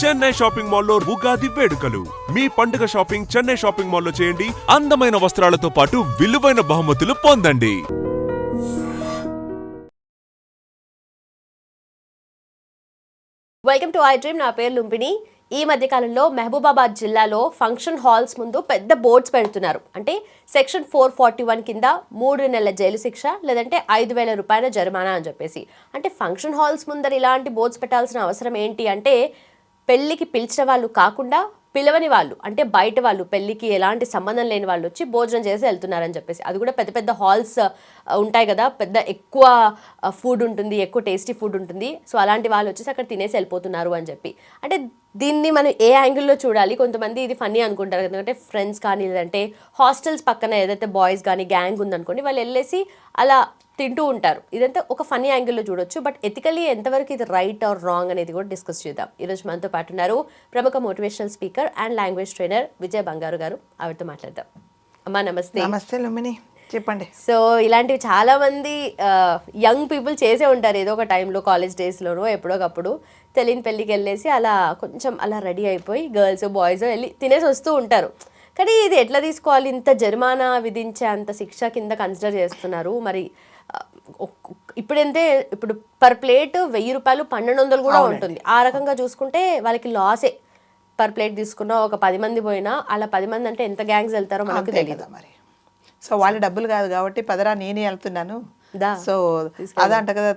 Chennai shopping మాల్లో ఉగాది వేడుకలు. మీ పండుగ షాపింగ్ చెన్నై షాపింగ్ మాల్లో చేయండి. అందమైన వస్త్రాలతో పాటు విలువైన బహుమతులు పొందండి. Welcome to I dream. నా పేరు లుంబిని. ఈ మధ్యకాలంలో మహబూబాబాద్ జిల్లాలో ఫంక్షన్ హాల్స్ ముందు పెద్ద బోర్డ్స్ పెడుతున్నారు. అంటే సెక్షన్ 441 కింద 3 నెలల జైలు శిక్ష లేదంటే 5,000 రూపాయల జరిమానా అని చెప్పేసి. అంటే ఫంక్షన్ హాల్స్ ముందర ఇలాంటి బోర్డ్స్ పెట్టాల్సిన అవసరం ఏంటి అంటే, పెళ్ళికి పిలిచిన వాళ్ళు కాకుండా పిలవని వాళ్ళు, అంటే బయట వాళ్ళు, పెళ్ళికి ఎలాంటి సంబంధం లేని వాళ్ళు వచ్చి భోజనం చేసి వెళ్తున్నారని చెప్పేసి. అది కూడా పెద్ద పెద్ద హాల్స్ ఉంటాయి కదా, పెద్ద ఎక్కువ ఫుడ్ ఉంటుంది, ఎక్కువ టేస్టీ ఫుడ్ ఉంటుంది. సో అలాంటి వాళ్ళు వచ్చేసి అక్కడ తినేసి వెళ్ళిపోతున్నారు అని చెప్పి. అంటే దీన్ని మనం ఏ యాంగిల్లో చూడాలి? కొంతమంది ఇది ఫన్నీ అనుకుంటారు, ఎందుకంటే ఫ్రెండ్స్ కానీ లేదంటే హాస్టల్స్ పక్కన ఏదైతే బాయ్స్ కానీ గ్యాంగ్ ఉందనుకోండి, వాళ్ళు వెళ్ళేసి అలా తింటూ ఉంటారు. ఇదంతా ఒక ఫన్నీ యాంగిల్లో చూడొచ్చు. బట్ ఎథికల్లీ ఎంతవరకు ఇది రైట్ ఆర్ రాంగ్ అనేది కూడా డిస్కస్ చేద్దాం. ఈరోజు మనతో పాటు ఉన్నారు ప్రముఖ motivational speaker and language trainer Vijay బంగారు గారు. ఆవిడతో మాట్లాడదాం. అమ్మా నమస్తే. నమస్తే లుంబిని, చెప్పండి. సో ఇలాంటివి చాలామంది యంగ్ పీపుల్ చేసే ఉంటారు ఏదో ఒక టైంలో, కాలేజ్ డేస్లోనో ఎప్పుడోకప్పుడు తెలియని పెళ్ళికి వెళ్ళేసి అలా కొంచెం అలా రెడీ అయిపోయి గర్ల్స్ బాయ్స్ వెళ్ళి తినేసి వస్తూ ఉంటారు. కానీ ఇది ఎట్లా తీసుకోవాలి? ఇంత జరిమానా విధించే అంత శిక్ష కింద కన్సిడర్ చేస్తున్నారు. మరి ఇప్పుడు పర్ ప్లేట్ 1,000 రూపాయలు 1,200 కూడా ఉంటుంది. ఆ రకంగా చూసుకుంటే వాళ్ళకి లాసే. పర్ ప్లేట్ తీసుకున్నా ఒక 10 మంది పోయినా అలా 10 మంది అంటే ఎంత గ్యాంగ్స్ వెళ్తారో మనకు తెలియదు. మరి సో వాళ్ళ డబ్బులు కాదు కాబట్టి పదరా నేనే వెళ్తున్నాను. సో అదంట కదా,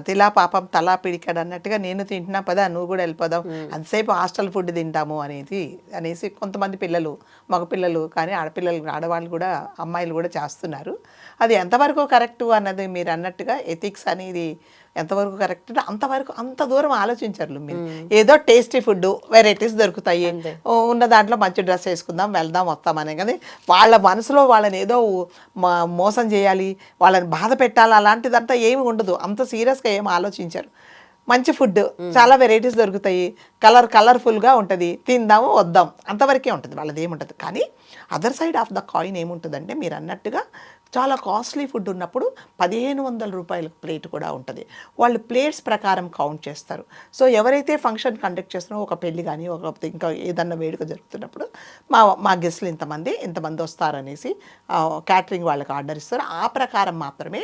తిలా పాపం తలా పిడికాడు అన్నట్టుగా నేను తింటున్నా, పదా నువ్వు కూడా వెళ్ళిపోదాం, అంతసేపు హాస్టల్ ఫుడ్ తింటాము అనేసి కొంతమంది పిల్లలు, మగ పిల్లలు కానీ ఆడవాళ్ళు కూడా, అమ్మాయిలు కూడా చేస్తున్నారు. అది ఎంతవరకు కరెక్టు అన్నది మీరు అన్నట్టుగా ఎథిక్స్ అనేది ఎంతవరకు కరెక్ట్, అంతవరకు అంత దూరం ఆలోచించారు మీరు. ఏదో టేస్టీ ఫుడ్, వెరైటీస్ దొరుకుతాయి, ఉన్న దాంట్లో మంచి డ్రెస్ వేసుకుందాం, వెళ్దాం, వస్తామనే కానీ వాళ్ళ మనసులో వాళ్ళని ఏదో మోసం చేయాలి, వాళ్ళని బాధ పెట్టాలి అలాంటిదంతా ఏమి ఉండదు. అంత సీరియస్గా ఏమి ఆలోచించారు. మంచి ఫుడ్, చాలా వెరైటీస్ దొరుకుతాయి, కలర్ఫుల్గా ఉంటుంది, తిందాము వద్దాం, అంతవరకే ఉంటుంది, వాళ్ళది ఏముంటుంది. కానీ other side of the coin ఏముంటుందంటే, మీరు అన్నట్టుగా చాలా కాస్ట్లీ ఫుడ్ ఉన్నప్పుడు 1,500 రూపాయల ప్లేట్ కూడా ఉంటుంది. వాళ్ళు ప్లేట్స్ ప్రకారం కౌంట్ చేస్తారు. సో ఎవరైతే ఫంక్షన్ కండక్ట్ చేస్తున్నారో, ఒక పెళ్ళి కానీ ఇంకా ఏదన్నా వేడుక జరుగుతున్నప్పుడు మా గెస్ట్లు ఇంతమంది వస్తారనేసి క్యాటరింగ్ వాళ్ళకి ఆర్డర్ ఇస్తారు. ఆ ప్రకారం మాత్రమే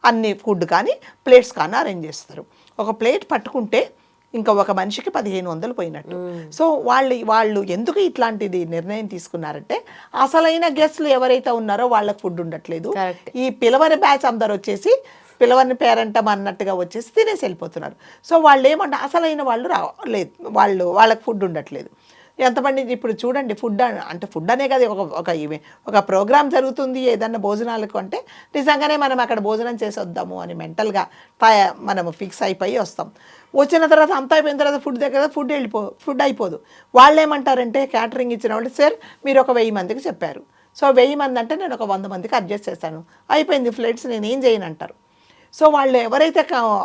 అన్ని ఫుడ్ కానీ ప్లేట్స్ కానీ అరేంజ్ చేస్తారు. ఒక ప్లేట్ పట్టుకుంటే ఇంకా ఒక మనిషికి 1,500 పోయినట్టు. సో వాళ్ళు ఎందుకు ఇట్లాంటిది నిర్ణయం తీసుకున్నారంటే, అసలైన గెస్ట్లు ఎవరైతే ఉన్నారో వాళ్ళకి ఫుడ్ ఉండట్లేదు. ఈ పిలవని బ్యాచ్ అందరు వచ్చేసి పిలవని పేరెంటం అన్నట్టుగా వచ్చేసి తినేసి వెళ్ళిపోతున్నారు. సో వాళ్ళు ఏమంటే అసలైన వాళ్ళు రాలేదు, వాళ్ళకి ఫుడ్ ఉండట్లేదు. ఎంతమంది ఇప్పుడు చూడండి, ఫుడ్ అనే కదా, ఒక ప్రోగ్రామ్ జరుగుతుంది ఏదన్నా భోజనాలకు అంటే నిజంగానే మనం అక్కడ భోజనం చేసి వద్దాము అని మెంటల్గా మనము ఫిక్స్ అయిపోయి వస్తాం. వచ్చిన తర్వాత అంతా అయిపోయిన తర్వాత ఫుడ్ అయిపోదు. వాళ్ళు ఏమంటారంటే, క్యాటరింగ్ ఇచ్చిన వాళ్ళు, సార్ మీరు ఒక 1,000 మందికి చెప్పారు, సో 1,000 మంది అంటే నేను ఒక 100 మందికి అడ్జస్ట్ చేస్తాను, అయిపోయింది ఫ్లైట్స్, నేను ఏం చేయను అంటారు. సో వాళ్ళు ఎవరైతే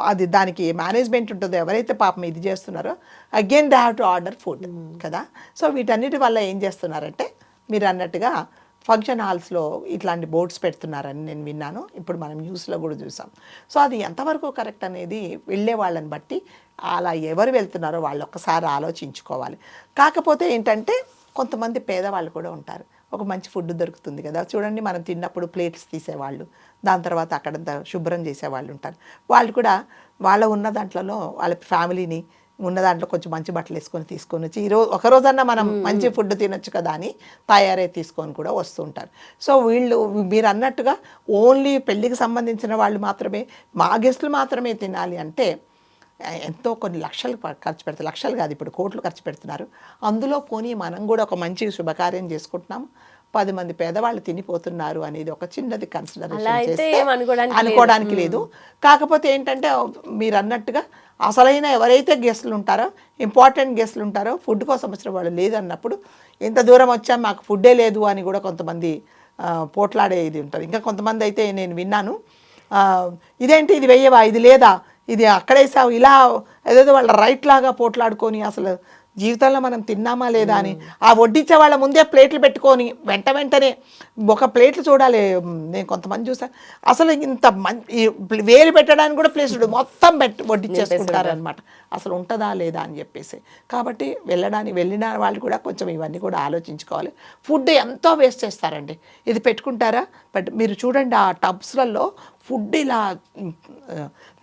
అది దానికి మేనేజ్మెంట్ ఉంటుందో, ఎవరైతే పాపం ఇది చేస్తున్నారో, again they have to order food కదా. సో వీటన్నిటి వల్ల ఏం చేస్తున్నారంటే, మీరు అన్నట్టుగా ఫంక్షన్ హాల్స్లో ఇట్లాంటి బోర్డ్స్ పెడుతున్నారని నేను విన్నాను. ఇప్పుడు మనం న్యూస్లో కూడా చూసాం. సో అది ఎంతవరకు కరెక్ట్ అనేది వెళ్ళే వాళ్ళని బట్టి, అలా ఎవరు వెళ్తున్నారో వాళ్ళు ఒక్కసారి ఆలోచించుకోవాలి. కాకపోతే ఏంటంటే, కొంతమంది పేదవాళ్ళు కూడా ఉంటారు. ఒక మంచి ఫుడ్ దొరుకుతుంది కదా, చూడండి మనం తిన్నప్పుడు ప్లేట్స్ తీసేవాళ్ళు, దాని తర్వాత అక్కడంతా శుభ్రం చేసేవాళ్ళు ఉంటారు. వాళ్ళు కూడా ఉన్న దాంట్లో వాళ్ళ ఫ్యామిలీని ఉన్న దాంట్లో కొంచెం మంచి బట్టలు వేసుకొని తీసుకొని వచ్చి ఒక రోజన్నా మనం మంచి ఫుడ్ తినొచ్చు కదా అని తయారై తీసుకొని కూడా వస్తుంటారు. సో మీరు అన్నట్టుగా ఓన్లీ పెళ్ళికి సంబంధించిన వాళ్ళు మాత్రమే, మా గెస్టులు మాత్రమే తినాలి అంటే ఎంతో కొన్ని లక్షలు ఖర్చు పెడతారు. లక్షలు కాదు, ఇప్పుడు కోట్లు ఖర్చు పెడుతున్నారు. అందులో పోనీ మనం కూడా ఒక మంచి శుభకార్యం చేసుకుంటున్నాం, 10 మంది పేదవాళ్ళు తినిపోతున్నారు అనేది ఒక చిన్నది కన్సిడరేషన్ చేస్తే అనుకోవడానికి లేదు. కాకపోతే ఏంటంటే, మీరు అన్నట్టుగా అసలైన ఎవరైతే గెస్టులు ఉంటారో, ఇంపార్టెంట్ గెస్టులు ఉంటారో, ఫుడ్ కోసం వచ్చిన వాళ్ళు లేదన్నప్పుడు, ఇంత దూరం వచ్చాం మాకు ఫుడ్డే లేదు అని కూడా కొంతమంది పోట్లాడే ఇది ఉంటుంది. ఇంకా కొంతమంది అయితే నేను విన్నాను, ఇదేంటి ఇది వెయ్యవా, ఇది లేదా, ఇది అక్కడేసావు, ఇలా ఏదేదో వాళ్ళ రైట్ లాగా పోట్లాడుకొని అసలు జీవితంలో మనం తిన్నామా లేదా అని ఆ వడ్డించే వాళ్ళ ముందే ప్లేట్లు పెట్టుకొని వెంటనే ఒక ప్లేట్లు చూడాలి. నేను కొంతమంది చూసాను అసలు ఇంత వేలు పెట్టడానికి కూడా ప్లేస్ మొత్తం వడ్డించేసుకుంటారు అనమాట. అసలు ఉంటుందా లేదా అని చెప్పేసి. కాబట్టి వెళ్ళిన వాళ్ళు కూడా కొంచెం ఇవన్నీ కూడా ఆలోచించుకోవాలి. ఫుడ్ ఎంతో వేస్ట్ చేస్తారండి. ఇది పెట్టుకుంటారా, బట్ మీరు చూడండి ఆ టబ్స్లలో ఫుడ్ ఇలా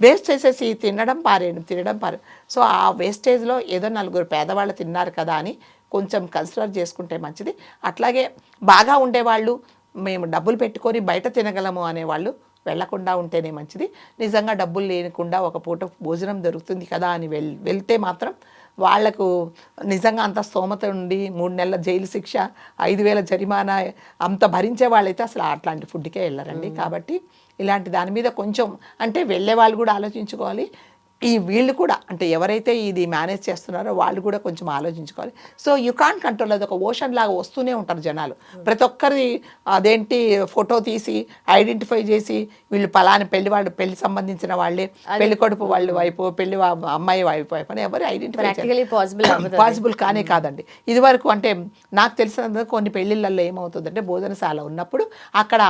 వేస్ట్ చేసేసి తినడం పారేయడం. సో ఆ వేస్టేజ్లో ఏదో నలుగురు పేదవాళ్ళు తిన్నారు కదా అని కొంచెం కన్సిడర్ చేసుకుంటే మంచిది. అట్లాగే బాగా ఉండేవాళ్ళు మేము డబ్బులు పెట్టుకొని బయట తినగలము అనేవాళ్ళు వెళ్లకుండా ఉంటేనే మంచిది. నిజంగా డబ్బులు లేకుండా ఒక పూట భోజనం దొరుకుతుంది కదా అని వెళ్తే మాత్రం వాళ్లకు నిజంగా అంత స్తోమత ఉండి 3 నెలల జైలు శిక్ష 5,000 జరిమానా అంత భరించే వాళ్ళైతే అసలు అట్లాంటి ఫుడ్కే వెళ్ళరండి. కాబట్టి ఇలాంటి దాని మీద కొంచెం అంటే వెళ్ళే వాళ్ళు కూడా ఆలోచించుకోవాలి. వీళ్ళు కూడా అంటే ఎవరైతే ఇది మేనేజ్ చేస్తున్నారో వాళ్ళు కూడా కొంచెం ఆలోచించుకోవాలి. సో యూ కాంట్ కంట్రోల్, అది ఒక ఓషన్ లాగా వస్తూనే ఉంటారు జనాలు. ప్రతి ఒక్కరి అదేంటి ఫోటో తీసి ఐడెంటిఫై చేసి వీళ్ళు పలాని పెళ్లి సంబంధించిన వాళ్ళే, పెళ్లి కొడుకు వాళ్ళ వైపు, పెళ్లి అమ్మాయి వైపు అని ఎవరు ఐడెంటిఫై పాసిబుల్ కానే కాదండి. ఇది వరకు అంటే నాకు తెలిసిన కొన్ని పెళ్లిళ్ళల్లో ఏమవుతుందంటే భోజనశాల ఉన్నప్పుడు అక్కడ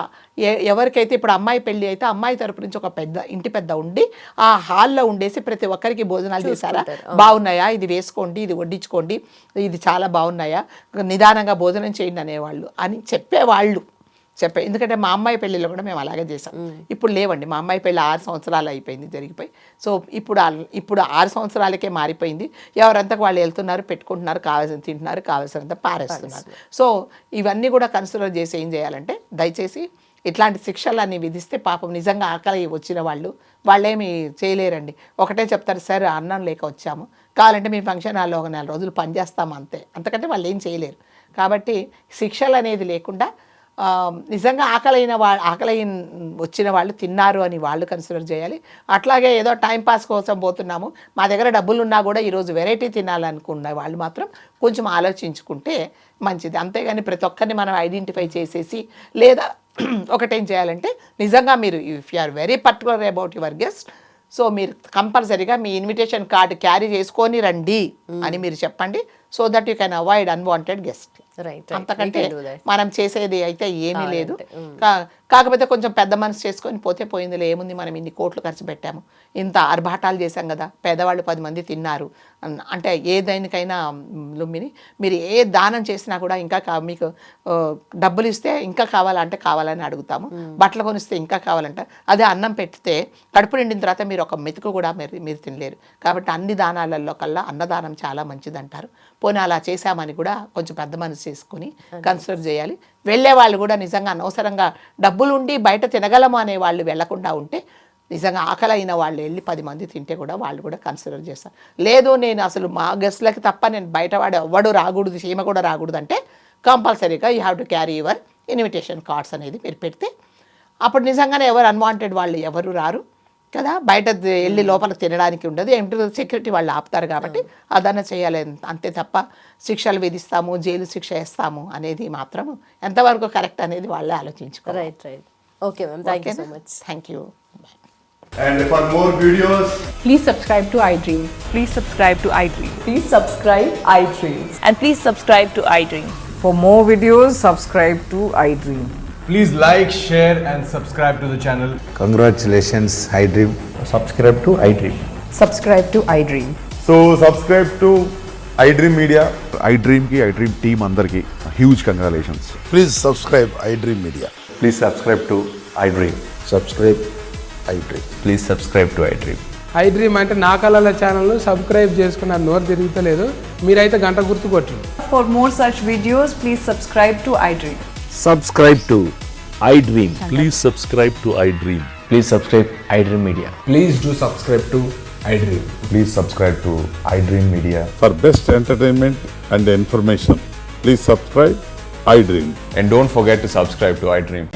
ఎవరికైతే ఇప్పుడు అమ్మాయి పెళ్లి అయితే అమ్మాయి తరపు నుంచి ఒక ఇంటి పెద్ద ఉండి ఆ హాల్లో ఉండేసి ప్రతి ఒక్కరికి భోజనాలు చేశారా, బాగున్నాయా, ఇది వేసుకోండి, ఇది వడ్డించుకోండి, ఇది చాలా బాగున్నాయా, నిదానంగా భోజనం చేయండి అనేవాళ్ళు అని చెప్పేవాళ్ళు. ఎందుకంటే మా అమ్మాయి పెళ్ళిలో కూడా మేము అలాగే చేసాం. ఇప్పుడు లేవండి, మా అమ్మాయి పెళ్ళి 6 సంవత్సరాలు అయిపోయింది జరిగిపోయి. సో ఇప్పుడు 6 సంవత్సరాలకే మారిపోయింది. ఎవరంతకు వాళ్ళు వెళ్తున్నారు, పెట్టుకుంటున్నారు, కావాల్సిన తింటున్నారు, కావాల్సినంత పారేస్తున్నారు. సో ఇవన్నీ కూడా కన్సిడర్ చేసి ఏం చేయాలంటే దయచేసి ఇట్లాంటి శిక్షలన్నీ విధిస్తే పాపం నిజంగా ఆకలి వచ్చిన వాళ్ళేమి చేయలేరండి. ఒకటే చెప్తారు, సార్ అన్నం లేక వచ్చాము, కావాలంటే మీ ఫంక్షన్ హాల్లో ఒక 4 రోజులు పనిచేస్తాము అంతకంటే వాళ్ళు ఏం చేయలేరు. కాబట్టి శిక్షలు అనేది లేకుండా నిజంగా ఆకలి వచ్చిన వాళ్ళు తిన్నారు అని వాళ్ళు కన్సిడర్ చేయాలి. అట్లాగే ఏదో టైంపాస్ కోసం పోతున్నాము, మా దగ్గర డబ్బులు ఉన్నా కూడా ఈరోజు వెరైటీ తినాలనుకున్న వాళ్ళు మాత్రం కొంచెం ఆలోచించుకుంటే మంచిది. అంతేగాని ప్రతి ఒక్కరిని మనం ఐడెంటిఫై చేసేసి లేదా ఒకటేం చేయాలంటే నిజంగా మీరు if you are very particular about your guest, so మీరు కంపల్సరీగా మీ ఇన్విటేషన్ కార్డు క్యారీ చేసుకొని రండి అని మీరు చెప్పండి. So that you can avoid unwanted guest. అంతకంటే మనం చేసేది అయితే ఏమీ లేదు. కాకపోతే కొంచెం పెద్ద మనసు చేసుకొని పోతే పోయిందిలే, ఏముంది, మనం ఇన్ని కోట్లు ఖర్చు పెట్టాము, ఇంత ఆర్భాటాలు చేశాం కదా, పేదవాళ్ళు 10 మంది తిన్నారు అంటే ఏదైనాకైనా లుంబిని మీరు ఏ దానం చేసినా కూడా ఇంకా మీకు డబ్బులు ఇస్తే ఇంకా కావాలంటే కావాలని అడుగుతాము, బట్టలు కొనిస్తే ఇంకా కావాలంట. అదే అన్నం పెడితే కడుపు నిండిన తర్వాత మీరు ఒక మెతుకు కూడా మీరు తినలేరు. కాబట్టి అన్ని దానాలలో కల్లా అన్నదానం చాలా మంచిది అంటారు. పోనీ అలా చేశామని కూడా కొంచెం పెద్ద మనసు చేసుకుని కన్సిడర్ చేయాలి. వెళ్ళే వాళ్ళు కూడా నిజంగా అనవసరంగా డబ్బులు ఉండి బయట తినగలము అనే వాళ్ళు వెళ్లకుండా ఉంటే నిజంగా ఆకలి అయిన వాళ్ళు వెళ్ళి 10 మంది తింటే కూడా వాళ్ళు కూడా కన్సిడర్ చేస్తారు. లేదు నేను అసలు మా గెస్ట్లకి తప్ప నేను బయటవాడు ఎవ్వడు రాకూడదు, సీమ కూడా రాకూడదు అంటే కంపల్సరీగా you have to carry your invitation cards అనేది మీరు పెడితే అప్పుడు నిజంగానే ఎవరు అన్వాంటెడ్ వాళ్ళు ఎవరు రారు కదా, బయట వెళ్ళి లోపల తినడానికి ఉండదు. ఏమిటో సెక్యూరిటీ వాళ్ళు ఆపుతారు. కాబట్టి అదన్నా చేయాలి అంతే తప్ప శిక్షలు విధిస్తాము, జైలు శిక్ష వేస్తాము అనేది మాత్రం ఎంతవరకు కరెక్ట్ అనేది వాళ్ళే ఆలోచించుకోవాలి. Right. Okay ma'am, thank you so much. Thank you. And for more videos, please subscribe to iDream. Please subscribe to iDream. Please subscribe iDream. And please subscribe to iDream. For more videos, subscribe to iDream. please like, share and subscribe to the channel. Congratulations, iDream. Subscribe to iDream. Subscribe to iDream. So subscribe to iDream Media. iDream team అందరికి huge congratulations. Please subscribe iDream Media. Please subscribe to iDream. Subscribe iDream. Please subscribe to iDream. iDream అంటే నా కళల channel subscribe చేసుకున్న నోరు తిరుగుతలేదు, మీరైతే గంట గుర్తు కొట్టండి. For more such videos, please subscribe to iDream. Subscribe to iDream. Please subscribe to iDream. Please subscribe iDream Media. Please do subscribe to iDream. Please subscribe to iDream Media. For best entertainment and information, please subscribe iDream. And don't forget to subscribe to iDream.